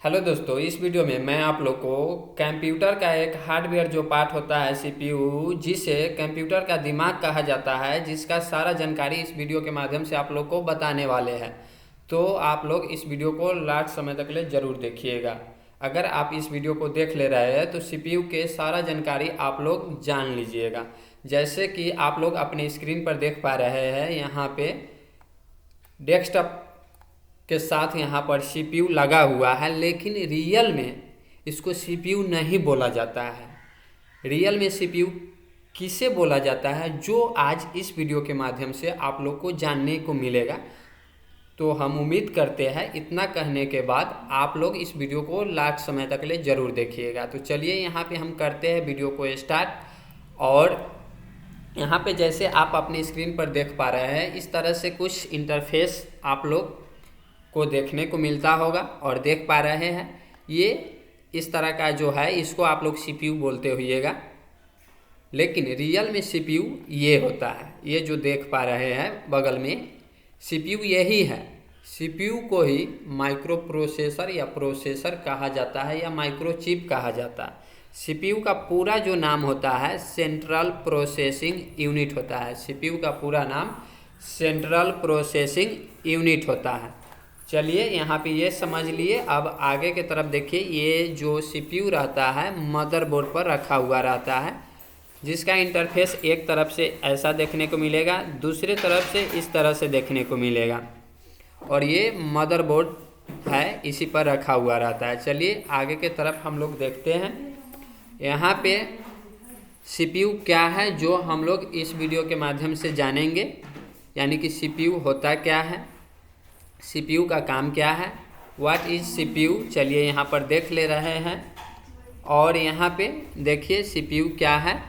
Hello दोस्तों, इस video में मैं आप लोग को कंप्यूटर का एक हार्डवेयर जो पार्ट होता है सीपीयू, जिसे कंप्यूटर का दिमाग कहा जाता है, जिसका सारा जानकारी इस वीडियो के माध्यम से आप लोग को बताने वाले हैं। तो आप लोग इस वीडियो को लास्ट समय तक ले ज़रूर देखिएगा। अगर आप इस वीडियो को देख ले रहे हैं तो सीपीयू के सारा जानकारी आप लोग जान लीजिएगा। जैसे कि आप लोग अपने स्क्रीन पर देख पा रहे हैं, यहाँ पे डेस्कटॉप के साथ यहाँ पर सीपीयू लगा हुआ है, लेकिन रियल में इसको सीपीयू नहीं बोला जाता है। रियल में सीपीयू किसे बोला जाता है, जो आज इस वीडियो के माध्यम से आप लोग को जानने को मिलेगा। तो हम उम्मीद करते हैं इतना कहने के बाद आप लोग इस वीडियो को लास्ट समय तक ले ज़रूर देखिएगा। तो चलिए यहाँ पे हम करते हैं वीडियो को स्टार्ट। और यहाँ पे जैसे आप अपनी स्क्रीन पर देख पा रहे हैं, इस तरह से कुछ इंटरफेस आप लोग को देखने को मिलता होगा और देख पा रहे हैं। ये इस तरह का जो है, इसको आप लोग सीपीयू बोलते होइएगा, लेकिन रियल में सीपीयू ये होता है। ये जो देख पा रहे हैं बगल में, सीपीयू यही है। सीपीयू को ही माइक्रो प्रोसेसर या प्रोसेसर कहा जाता है या माइक्रोचिप कहा जाता है। सीपीयू का पूरा जो नाम होता है सेंट्रल प्रोसेसिंग यूनिट होता है। सीपीयू का पूरा नाम सेंट्रल प्रोसेसिंग यूनिट होता है। चलिए यहाँ पे ये समझ लिए। अब आगे की तरफ देखिए, ये जो सीपीयू रहता है मदरबोर्ड पर रखा हुआ रहता है, जिसका इंटरफेस एक तरफ से ऐसा देखने को मिलेगा, दूसरे तरफ से इस तरह से देखने को मिलेगा, और ये मदरबोर्ड है, इसी पर रखा हुआ रहता है। चलिए आगे की तरफ हम लोग देखते हैं। यहाँ पे सीपीयू क्या है जो हम लोग इस वीडियो के माध्यम से जानेंगे, यानी कि सीपीयू होता क्या है, सीपीयू का काम क्या है, व्हाट इज सीपीयू। चलिए यहाँ पर देख ले रहे हैं। और यहाँ पे देखिए सीपीयू क्या है।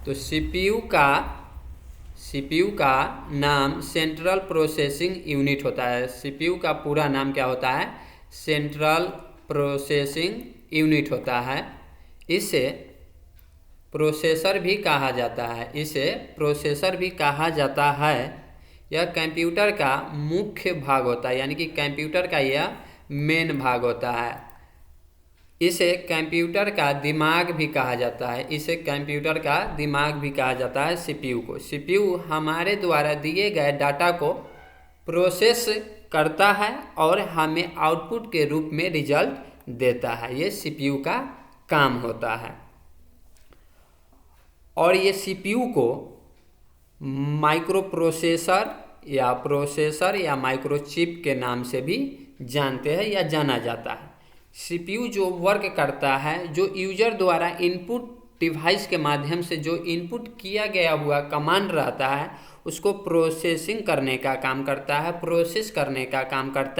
तो सीपीयू का नाम सेंट्रल प्रोसेसिंग यूनिट होता है। सीपीयू का पूरा नाम क्या होता है, सेंट्रल प्रोसेसिंग यूनिट होता है। इसे प्रोसेसर भी कहा जाता है। यह कंप्यूटर का मुख्य भाग होता है, यानी कि कंप्यूटर का यह मेन भाग होता है। इसे कंप्यूटर का दिमाग भी कहा जाता है सीपीयू को। सीपीयू हमारे द्वारा दिए गए डाटा को प्रोसेस करता है और हमें आउटपुट के रूप में रिजल्ट देता है। ये सीपीयू का काम होता है। और ये सीपीयू को माइक्रो प्रोसेसर या माइक्रोचिप के नाम से भी जानते हैं या जाना जाता है। सीपीयू जो वर्क करता है, जो यूजर द्वारा इनपुट डिवाइस के माध्यम से जो इनपुट किया गया हुआ कमांड रहता है, उसको प्रोसेस करने का काम करता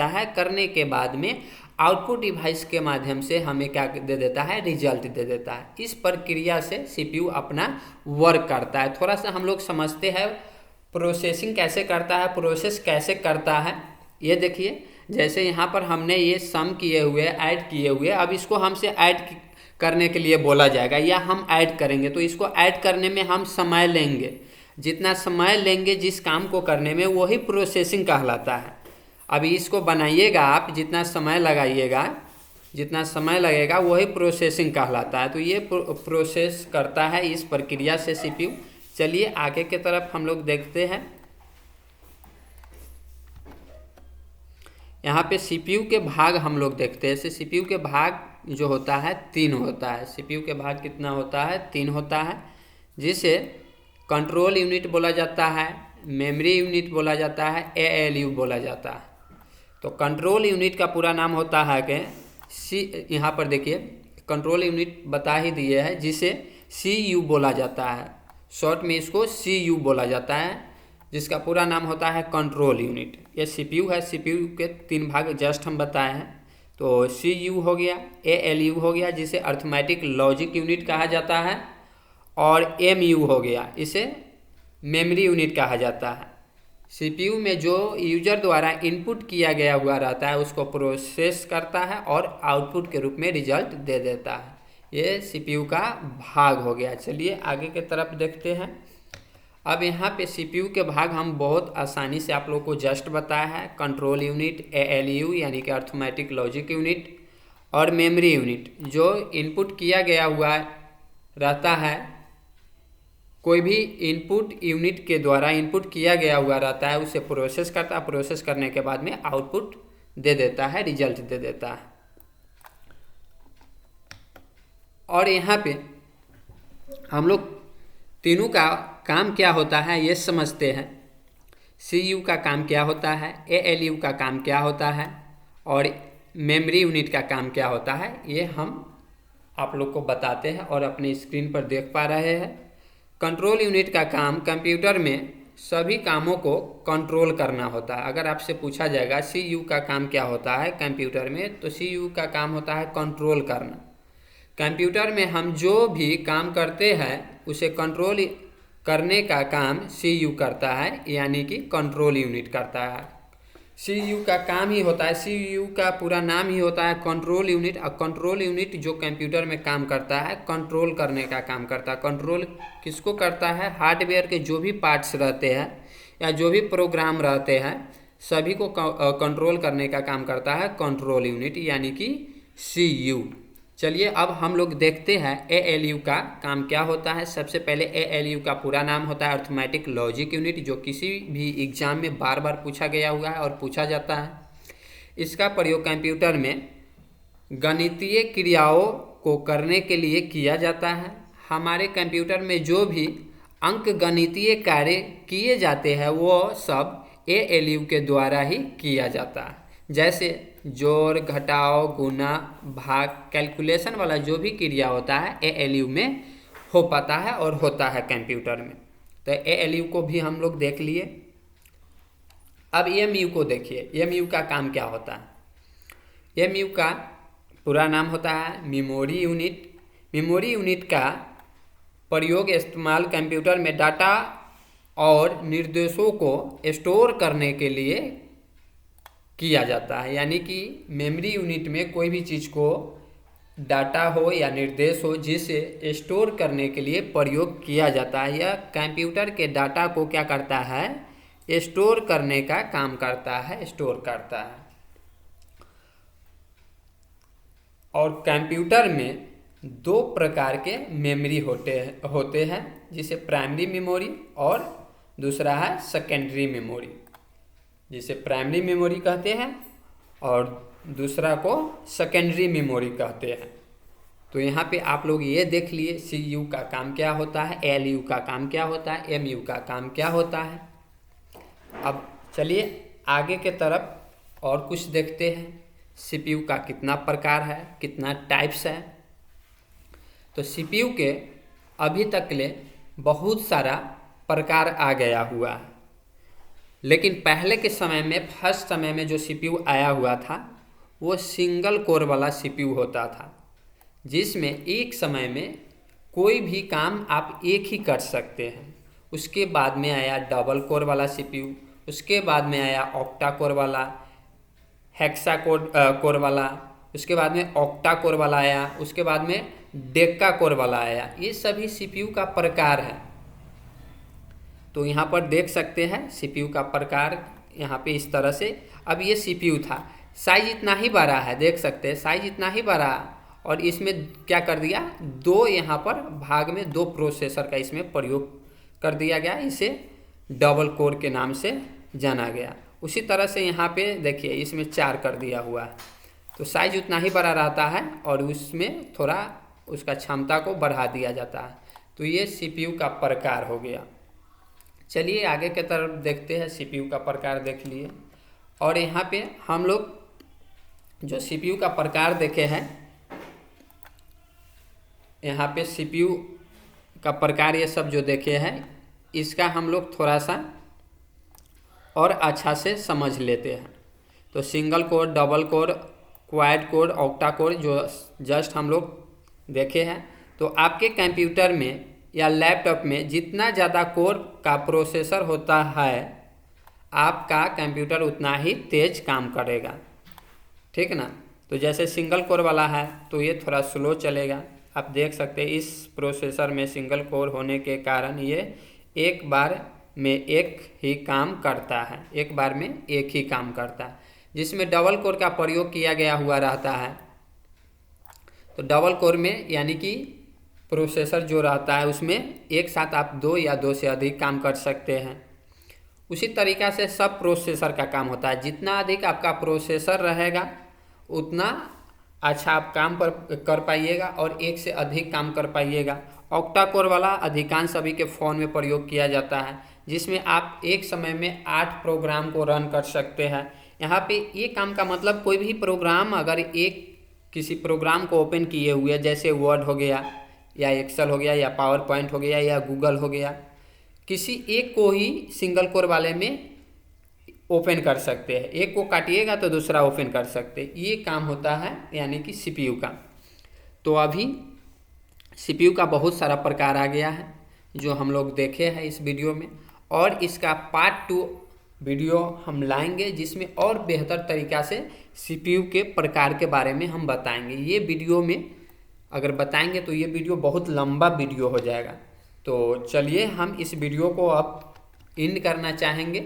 है। करने के बाद में आउटपुट डिवाइस के माध्यम से हमें क्या दे देता है, रिजल्ट दे देता है। इस प्रक्रिया से सीपीयू अपना वर्क करता है। थोड़ा सा हम लोग समझते हैं प्रोसेसिंग कैसे करता है, प्रोसेस कैसे करता है। ये देखिए, जैसे यहाँ पर हमने ये सम किए हुए, ऐड किए हुए, अब इसको हमसे ऐड करने के लिए बोला जाएगा या हम ऐड करेंगे, तो इसको ऐड करने में हम समय लेंगे। जितना समय लेंगे जिस काम को करने में, वही प्रोसेसिंग कहलाता है। अभी इसको बनाइएगा आप, जितना समय लगेगा वही प्रोसेसिंग कहलाता है। तो ये प्रोसेस करता है इस प्रक्रिया से सीपीयू। चलिए आगे की तरफ हम लोग देखते हैं। यहाँ पे सीपीयू के भाग हम लोग देखते हैं। सीपीयू के भाग जो होता है 3 होता है। सीपीयू के भाग कितना होता है, 3 होता है, जिसे कंट्रोल यूनिट बोला जाता है, मेमोरी यूनिट बोला जाता है, एएलयू बोला जाता है। तो कंट्रोल यूनिट का पूरा नाम होता है कि यहाँ पर देखिए कंट्रोल यूनिट बता ही दिए है, जिसे सीयू बोला जाता है। शॉर्ट में इसको सीयू बोला जाता है, जिसका पूरा नाम होता है कंट्रोल यूनिट। ये सीपीयू है। सीपीयू के 3 भाग जस्ट हम बताए हैं। तो सीयू हो गया, एएलयू हो गया, जिसे अर्थमेटिक लॉजिक यूनिट कहा जाता है, और एमयू हो गया, इसे मेमोरी यूनिट कहा जाता है। सीपीयू में जो यूजर द्वारा इनपुट किया गया हुआ रहता है, उसको प्रोसेस करता है और आउटपुट के रूप में रिजल्ट दे देता है। ये सीपीयू का भाग हो गया। चलिए आगे की तरफ देखते हैं। अब यहाँ पे सीपीयू के भाग हम बहुत आसानी से आप लोग को जस्ट बताया है। कंट्रोल यूनिट, एएलयू यानी कि अर्थमेटिक लॉजिक यूनिट, और मेमोरी यूनिट। जो इनपुट किया गया हुआ रहता है, कोई भी इनपुट यूनिट के द्वारा इनपुट किया गया हुआ रहता है, उसे प्रोसेस करता है। प्रोसेस करने के बाद में आउटपुट दे देता है, रिजल्ट दे देता है। और यहाँ पे हम लोग तीनों का काम क्या होता है ये समझते हैं। सीयू का काम क्या होता है, एएलयू का काम क्या होता है, और मेमोरी यूनिट का काम क्या होता है, ये हम आप लोग को बताते हैं और अपनी स्क्रीन पर देख पा रहे हैं। कंट्रोल यूनिट का काम कंप्यूटर में सभी कामों को कंट्रोल करना होता है। अगर आपसे पूछा जाएगा सीयू का काम क्या होता है कंप्यूटर में, तो सीयू का काम होता है कंट्रोल करना। कंप्यूटर में हम जो भी काम करते हैं उसे कंट्रोल करने का काम सीयू करता है, यानी कि कंट्रोल यूनिट करता है। सीयू का काम ही होता है, सीयू का पूरा नाम ही होता है कंट्रोल यूनिट। और कंट्रोल यूनिट जो कंप्यूटर में काम करता है, कंट्रोल करने का काम करता है। कंट्रोल किसको करता है? हार्डवेयर के जो भी पार्ट्स रहते हैं या जो भी प्रोग्राम रहते हैं, सभी को कंट्रोल करने का काम करता है कंट्रोल यूनिट, यानी कि सीयू। चलिए अब हम लोग देखते हैं एएलयू का काम क्या होता है। सबसे पहले एएलयू का पूरा नाम होता है अर्थमेटिक लॉजिक यूनिट, जो किसी भी एग्जाम में बार बार पूछा गया हुआ है और पूछा जाता है। इसका प्रयोग कंप्यूटर में गणितीय क्रियाओं को करने के लिए किया जाता है। हमारे कंप्यूटर में जो भी अंकगणितीय कार्य किए जाते हैं वो सब एएलयू के द्वारा ही किया जाता है। जैसे जोड़, घटाव, गुना, भाग, कैलकुलेशन वाला जो भी क्रिया होता है एएलयू में हो पाता है और होता है कंप्यूटर में। तो एएलयू को भी हम लोग देख लिए। अब एमयू को देखिए, एमयू का काम क्या होता है। एमयू का पूरा नाम होता है मेमोरी यूनिट। मेमोरी यूनिट का प्रयोग इस्तेमाल कंप्यूटर में डाटा और निर्देशों को स्टोर करने के लिए किया जाता है। यानी कि मेमोरी यूनिट में कोई भी चीज़ को डाटा हो या निर्देश हो जिसे स्टोर करने के लिए प्रयोग किया जाता है। यह कंप्यूटर के डाटा को क्या करता है? स्टोर करने का काम करता है, स्टोर करता है। और कंप्यूटर में दो प्रकार के मेमोरी होते हैं, जिसे प्राइमरी मेमोरी और दूसरा है सेकेंडरी मेमोरी, जिसे प्राइमरी मेमोरी कहते हैं और दूसरा को सेकेंडरी मेमोरी कहते हैं। तो यहाँ पे आप लोग ये देख लिए सीयू का काम क्या होता है, एएलयू का काम क्या होता है, एमयू का काम क्या होता है। अब चलिए आगे के तरफ और कुछ देखते हैं। सीपीयू का कितना प्रकार है, कितना टाइप्स है। तो सीपीयू के अभी तक ले बहुत सारा प्रकार आ गया हुआ है, लेकिन पहले के समय में फर्स्ट समय में जो सीपीयू आया हुआ था वो सिंगल कोर वाला सीपीयू होता था, जिसमें एक समय में कोई भी काम आप एक ही कर सकते हैं। उसके बाद में आया डबल कोर वाला सीपीयू, उसके बाद में आया ऑक्टा कोर वाला, हेक्सा कोर वाला, उसके बाद में ऑक्टा कोर वाला आया, उसके बाद में डेक्का कोर वाला आया। ये सभी सीपीयू का प्रकार है। तो यहाँ पर देख सकते हैं सीपीयू का प्रकार यहाँ पे इस तरह से। अब ये सीपीयू था, साइज इतना ही बड़ा है, देख सकते हैं साइज इतना ही बड़ा, और इसमें क्या कर दिया, दो यहाँ पर भाग में दो प्रोसेसर का इसमें प्रयोग कर दिया गया। इसे डबल कोर के नाम से जाना गया। उसी तरह से यहाँ पे देखिए इसमें 4 कर दिया हुआ है, तो साइज उतना ही बड़ा रहता है और उसमें थोड़ा उसका क्षमता को बढ़ा दिया जाता है। तो ये सीपीयू का प्रकार हो गया। चलिए आगे के तरफ देखते हैं। सीपीयू का प्रकार देख लिए, और यहाँ पे हम लोग जो सीपीयू का प्रकार देखे हैं, यहाँ पे सीपीयू का प्रकार ये सब जो देखे हैं, इसका हम लोग थोड़ा सा और अच्छा से समझ लेते हैं। तो single core, double core, quad core, octa core जो जस्ट हम लोग देखे हैं। तो आपके कंप्यूटर में या लैपटॉप में जितना ज़्यादा कोर का प्रोसेसर होता है, आपका कंप्यूटर उतना ही तेज काम करेगा, ठीक ना। तो जैसे सिंगल कोर वाला है तो ये थोड़ा स्लो चलेगा। आप देख सकते हैं इस प्रोसेसर में सिंगल कोर होने के कारण ये एक बार में एक ही काम करता है, एक बार में एक ही काम करता है, जिसमें डबल कोर का प्रयोग किया गया हुआ रहता है। तो डबल कोर में यानी कि प्रोसेसर जो रहता है उसमें एक साथ आप 2 या 2 से अधिक काम कर सकते हैं। उसी तरीक़ा से सब प्रोसेसर का काम होता है। जितना अधिक आपका प्रोसेसर रहेगा उतना अच्छा आप काम कर पाइएगा और एक से अधिक काम कर पाइएगा। ऑक्टा कोर वाला अधिकांश सभी के फ़ोन में प्रयोग किया जाता है, जिसमें आप एक समय में 8 प्रोग्राम को रन कर सकते हैं। यहाँ पे ये काम का मतलब कोई भी प्रोग्राम अगर एक किसी प्रोग्राम को ओपन किए हुए, जैसे वर्ड हो गया या एक्सेल हो गया या पावर पॉइंट हो गया या गूगल हो गया, किसी एक को ही सिंगल कोर वाले में ओपन कर सकते हैं। एक को काटिएगा तो दूसरा ओपन कर सकते हैं। ये काम होता है यानी कि सीपीयू का। तो अभी सीपीयू का बहुत सारा प्रकार आ गया है जो हम लोग देखे हैं इस वीडियो में, और इसका पार्ट 2 वीडियो हम लाएंगे जिसमें और बेहतर तरीक़ा से सीपीयू के प्रकार के बारे में हम बताएंगे। ये वीडियो में अगर बताएंगे तो ये वीडियो बहुत लंबा वीडियो हो जाएगा। तो चलिए हम इस वीडियो को अब एंड करना चाहेंगे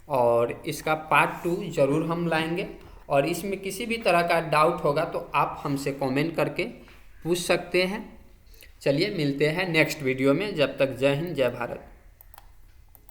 और इसका पार्ट 2 ज़रूर हम लाएंगे। और इसमें किसी भी तरह का डाउट होगा तो आप हमसे कमेंट करके पूछ सकते हैं। चलिए मिलते हैं नेक्स्ट वीडियो में। जब तक जय हिंद, जय भारत।